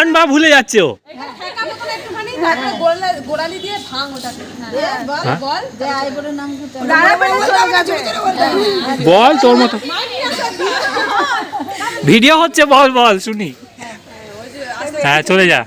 ডান বা ভুলে যাচ্ছে ও। বল তোর মতো ভিডিও হচ্ছে, বল বল শুনি। হ্যাঁ চলে যা।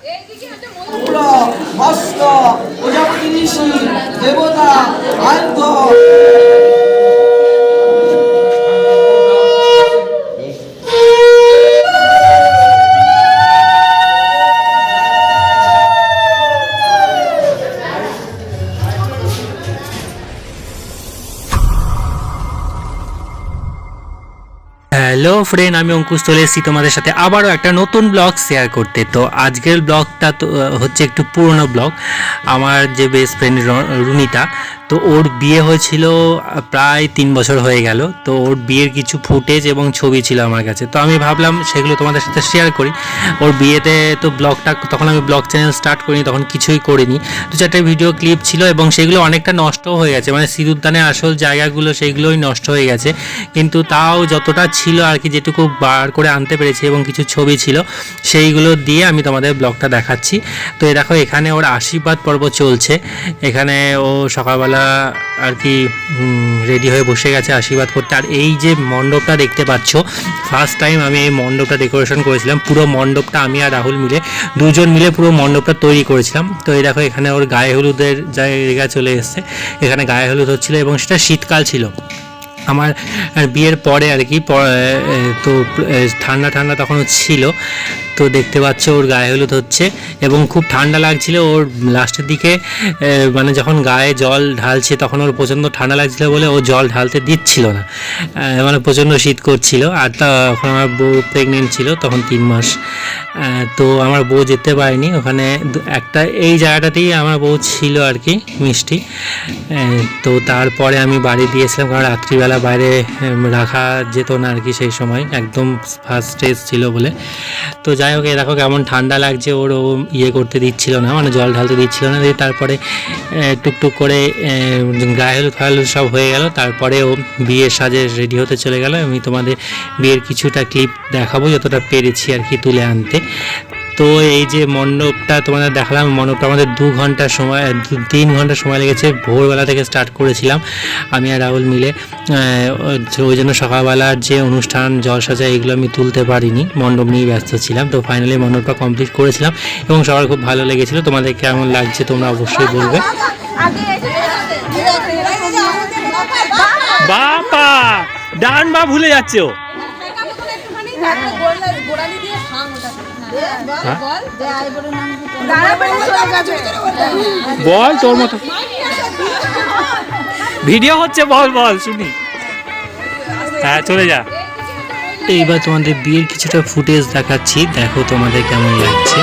হ্যালো ফ্রেন্ড, আমি অঙ্কুশ চলে এসেছি তোমাদের সাথে আবারও একটা নতুন ব্লগ শেয়ার করতে। তো আজকের ব্লগটা তো হচ্ছে একটু পুরনো ব্লগ। আমার যে বেস্ট ফ্রেন্ড রুনিতা, তো ওর বিয়ে হয়েছিল প্রায় 3 বছর হয়ে গেল। তো ওর বিয়ের কিছু ফুটেজ এবং ছবি ছিল আমার কাছে, তো আমি ভাবলাম সেগুলো তোমাদের সাথে শেয়ার করি। ওর বিয়েতে তো ব্লগটা, তখন আমি ব্লগ চ্যানেল স্টার্ট করিনি, তখন কিছুই করিনি। 2-4টে ভিডিও ক্লিপ ছিল এবং সেগুলো অনেকটা নষ্টও হয়ে গেছে, মানে সিঁদুরদানের আসল জায়গাগুলো সেইগুলোই নষ্ট হয়ে গেছে। কিন্তু তাও যতটা ছিল আর কি, যেটুকু বার করে আনতে পেরেছি এবং কিছু ছবি ছিল সেইগুলো দিয়ে আমি তোমাদের ব্লগটা দেখাচ্ছি। তো এ দেখো, এখানে ওর আশীর্বাদ পর্ব চলছে। এখানে ও সকালবেলা আর কি রেডি হয়ে বসে গেছে আশীর্বাদ করতে। আর এই যে মণ্ডপটা দেখতে পাচ্ছ, ফার্স্ট টাইম আমি এই মণ্ডপটা ডেকোরেশন করেছিলাম। পুরো মণ্ডপটা আমি আর রাহুল মিলে, দুজন মিলে পুরো মণ্ডপটা তৈরি করেছিলাম। তো এই দেখো, এখানে ওর গায়ে হলুদের জায়গা চলে এসছে। এখানে গায়ে হলুদ হচ্ছিল এবং সেটা শীতকাল ছিল আমার বিয়ের পরে আর কি। তো ঠান্ডা ঠান্ডা তখন ছিল। তো দেখতে পাচ্ছ ওর গায়ে হলুদ হচ্ছে এবং খুব ঠান্ডা লাগছিল ওর লাস্টের দিকে। মানে যখন গায়ে জল ঢালছে তখন ওর প্রচণ্ড ঠান্ডা লাগছিল বলে ও জল ঢালতে দিচ্ছিল না, মানে প্রচণ্ড শীত করছিল। আর তখন আমার বউ প্রেগনেন্ট ছিল, তখন 3 মাস। তো আমার বউ যেতে পারেনি ওখানে। একটা এই জায়গাটাতেই আমার বউ ছিল আর কি, মিষ্টি। তো তারপরে আমি বাড়ি দিয়েছিলাম, কারণ রাত্রিবেলা বাইরে রাখা যেত না আর কি সেই সময়, একদম ফার্স্ট স্টেজ ছিল বলে। তো যাই হোক, দেখো কেমন ঠান্ডা লাগছে ওর, ও ইয়ে করতে দিচ্ছিল না, মানে জল ঢালতে দিচ্ছিল না। দিয়ে তারপরে টুকটুক করে গায়ে হলুদ ফাহলুদ সব হয়ে গেল। তারপরে ও বিয়ের সাজে রেডি হতে চলে গেল। আমি তোমাদের বিয়ের কিছুটা ক্লিপ দেখাবো, যতটা পেরেছি আর কি তুলে আনতে। তো এই যে মণ্ডপটা তোমাদের দেখালাম, মণ্ডপটা আমাদের 2 ঘন্টা সময়, 3 ঘন্টা সময় লেগেছে। ভোরবেলা থেকে স্টার্ট করেছিলাম আমি আর রাহুল মিলে। ওই জন্য সকালবেলার যে অনুষ্ঠান জলসজ্জা এগুলো আমি তুলতে পারিনি, মণ্ডপ নিয়ে ব্যস্ত ছিলাম। তো ফাইনালি মণ্ডপটা কমপ্লিট করেছিলাম এবং সবার খুব ভালো লেগেছিলো। তোমাদের কেমন লাগছে তোমরা অবশ্যই বলবে। বাবা ডান বা ভুলে যাচ্ছে ও। বল তোর মতো ভিডিও হচ্ছে, বল বল শুনি। হ্যাঁ চলে যা। এইবার তোমাদের বিয়ের কিছুটা ফুটেজ দেখাচ্ছি, দেখো তোমাদের কেমন লাগছে।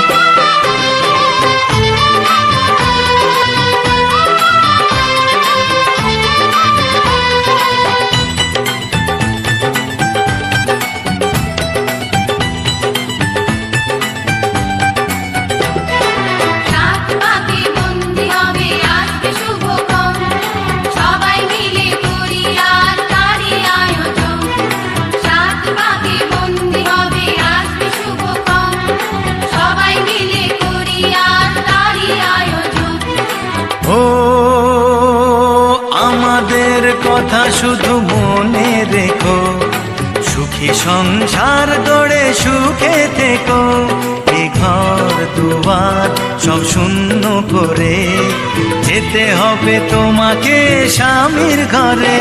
কথা শুধু মনে রেখো, সুখী সংসার গড়ে সুখে থেকো। এ ঘর দুয়ার সব শূন্য করে যেতে হবে তোমাকে স্বামীর ঘরে।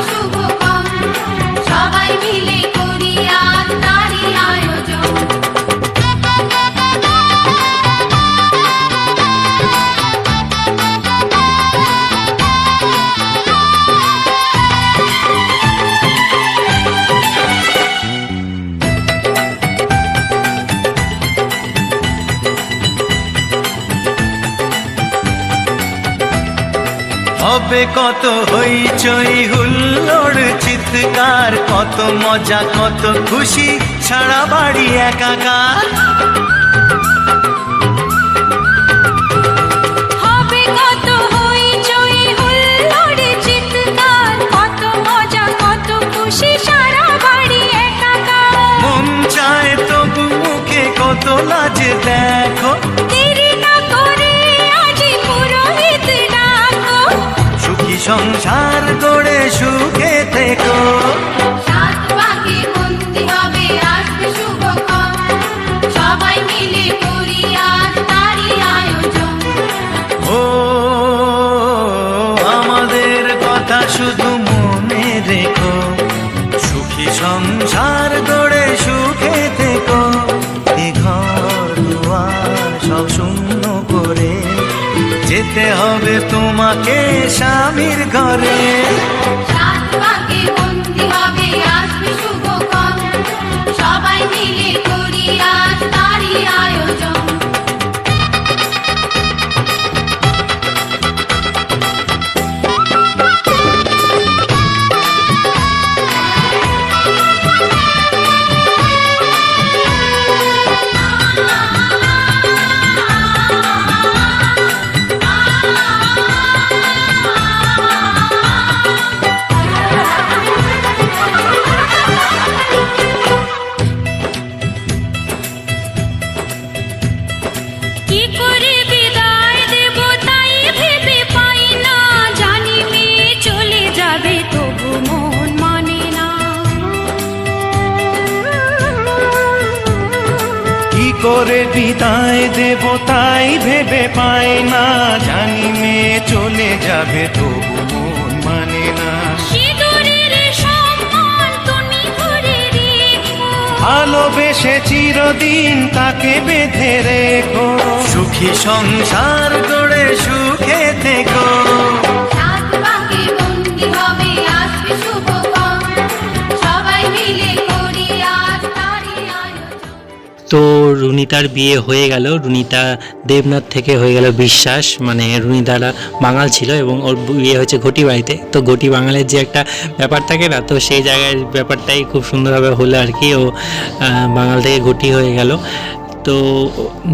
শুভ হবে কত হইচই হুল্লোড় চিৎকার, কত মজা কত খুশি সারা বাড়ি একাকার। হবে কত হইচই হুল্লোড় চিৎকার, কত মজা কত খুশি সারা বাড়ি একাকার। মন চায় তবু মুখে কত লাজ দেখো, দেরি না করে আজই পুরোহিত ডাকো। সুখী সংসার গড়ে সুখে থেকো। সাত পাকে বন্দি হবে আসবে শুভক্ষণ, সবাই মিলে করি আজ তারই আয়োজন। ও আমাদের কথা শুধু মনে রেখো, সুখী সংসার গড়ে সুখে থেকো। এ ঘর দুয়ার সব শূন্য করে যেতে হবে তোমাকে স্বামীর ঘরে। সাত পাকে বন্দি হবে আসবে শুভক্ষণ, সবাই মিলে করি আজ তারই আয়োজন। কি করে বিদায় দেব তাই ভেবে পাই না, জানি মেয়ে চলে যাবে তবু মন মানে না। কি করে বিদায় দেব তাই ভেবে পাই না, জানি মেয়ে চলে যাবে তবু মন মানে না। সিঁদুরের সম্মান তুমি করে রেখো, ভালোবেসে চিরদিন তাকে বেঁধে রেখো। সুখী সংসার গড়ে সুখে থেকো। সাত পাকে বন্দি হবে আসবে শুভক্ষণ, সবাই মিলে করি আজ তারই আয়োজন। তো রুনিতার বিয়ে হয়ে গেল, রুনিতা দেবনাথ থেকে হয়ে গেল বিশ্বাস, মানে রুনিতারা বাঙাল ছিল এবং ওর বিয়ে হয়েছে ঘটি বাড়িতে। তো ঘটি বাঙালের যে একটা ব্যাপার থাকে না, তো সেই জায়গায় ব্যাপারটাই খুব সুন্দরভাবে হলো আর কি। ও বাঙাল থেকে ঘটি হয়ে গেল। তো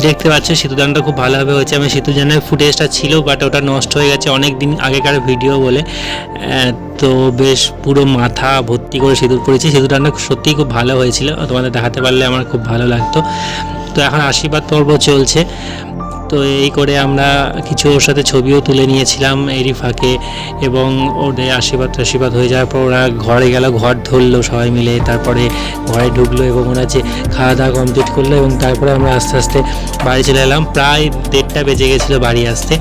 দেখতে পাচ্ছ সিঁদুরদানটা খুব ভালোভাবে হয়েছে। আমি সিঁদুরদানের ফুটেজটা ছিল বাট ওটা নষ্ট হয়ে গেছে অনেক দিন আগেকার ভিডিও বলে। তো বেশ পুরো মাথা ভর্তি করে সিঁদুর পড়েছি। সিঁদুরদানটা সত্যিই খুব ভালো হয়েছিল, তোমাদের দেখাতে পারলে আমার খুব ভালো লাগতো। তো এখন আশীর্বাদ পর্ব চলছে। তো এই করে আমরা কিছু ওর সাথে ছবিও তুলে নিয়েছিলাম এরই ফাঁকে, এবং ওদের আশীর্বাদ হয়ে যাওয়ার পর ওরা ঘরে গেল, ঘর ধরলো সবাই মিলে, তারপরে ঘরে ঢুকলো এবং ওরা যে খাওয়া দাওয়া কমপ্লিট করলো এবং তারপরে আমরা আস্তে আস্তে বাড়ি চলে এলাম। প্রায় 1:30টা বেজে গেছিলো বাড়ি আসতে।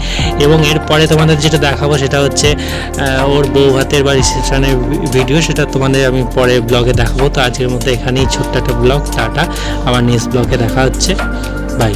এবং এরপরে তোমাদের যেটা দেখাবো সেটা হচ্ছে ওর বউ ভাতের বা রিসেপশনের ভিডিও, সেটা তোমাদের আমি পরে ব্লগে দেখাবো। তো আজকের মতো এখানেই ছোট্ট একটা ব্লগ, টাটা, আবার নেক্সট ব্লগে দেখা হচ্ছে, বাই।